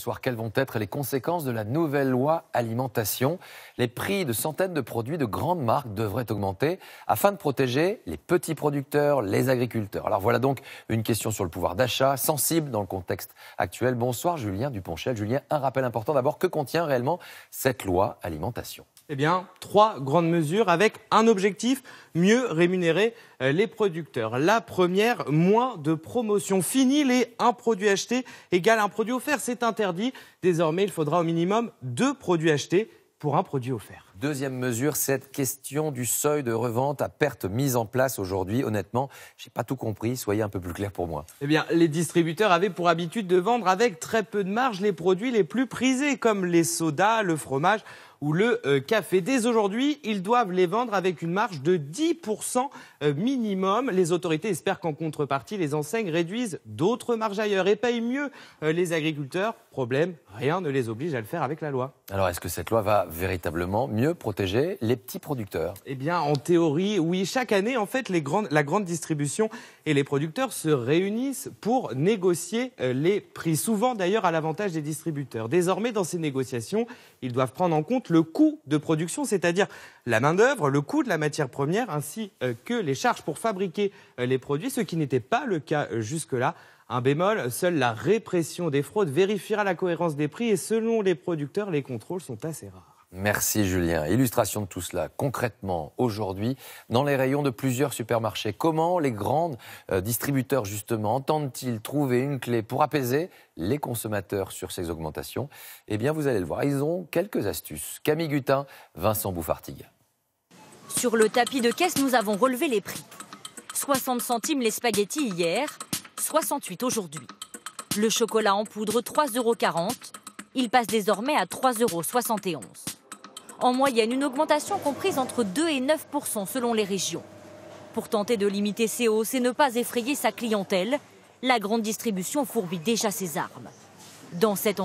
Ce soir, quelles vont être les conséquences de la nouvelle loi alimentation? Les prix de centaines de produits de grandes marques devraient augmenter afin de protéger les petits producteurs, les agriculteurs. Alors voilà donc une question sur le pouvoir d'achat, sensible dans le contexte actuel. Bonsoir Julien Duponchel. Julien, un rappel important d'abord, que contient réellement cette loi alimentation? Eh bien, 3 grandes mesures avec un objectif, mieux rémunérer les producteurs. La première, moins de promotion. Fini les un produit acheté égale un produit offert. C'est interdit. Désormais, il faudra au minimum 2 produits achetés pour un produit offert. Deuxième mesure, cette question du seuil de revente à perte mise en place aujourd'hui. Honnêtement, je n'ai pas tout compris. Soyez un peu plus clair pour moi. Eh bien, les distributeurs avaient pour habitude de vendre avec très peu de marge les produits les plus prisés, comme les sodas, le fromage ou le café. Dès aujourd'hui, ils doivent les vendre avec une marge de 10% minimum. Les autorités espèrent qu'en contrepartie, les enseignes réduisent d'autres marges ailleurs et payent mieux les agriculteurs. Problème, rien ne les oblige à le faire avec la loi. Alors, est-ce que cette loi va véritablement mieux protéger les petits producteurs? Eh bien, en théorie, oui. Chaque année, en fait, la grande distribution et les producteurs se réunissent pour négocier les prix, souvent d'ailleurs à l'avantage des distributeurs. Désormais, dans ces négociations, ils doivent prendre en compte le coût de production, c'est-à-dire la main-d'œuvre, le coût de la matière première, ainsi que les charges pour fabriquer les produits, ce qui n'était pas le cas jusque-là. Un bémol, seule la répression des fraudes vérifiera la cohérence des prix et selon les producteurs, les contrôles sont assez rares. Merci Julien. Illustration de tout cela concrètement aujourd'hui dans les rayons de plusieurs supermarchés. Comment les grands distributeurs justement entendent-ils trouver une clé pour apaiser les consommateurs sur ces augmentations? Eh bien vous allez le voir, ils ont quelques astuces. Camille Gutin, Vincent Bouffartigue. Sur le tapis de caisse, nous avons relevé les prix. 60 centimes les spaghettis hier, 68 aujourd'hui. Le chocolat en poudre, 3,40 €. Il passe désormais à 3,71 €. En moyenne, une augmentation comprise entre 2 et 9% selon les régions. Pour tenter de limiter ces hausses et ne pas effrayer sa clientèle, la grande distribution fourbit déjà ses armes. Dans cette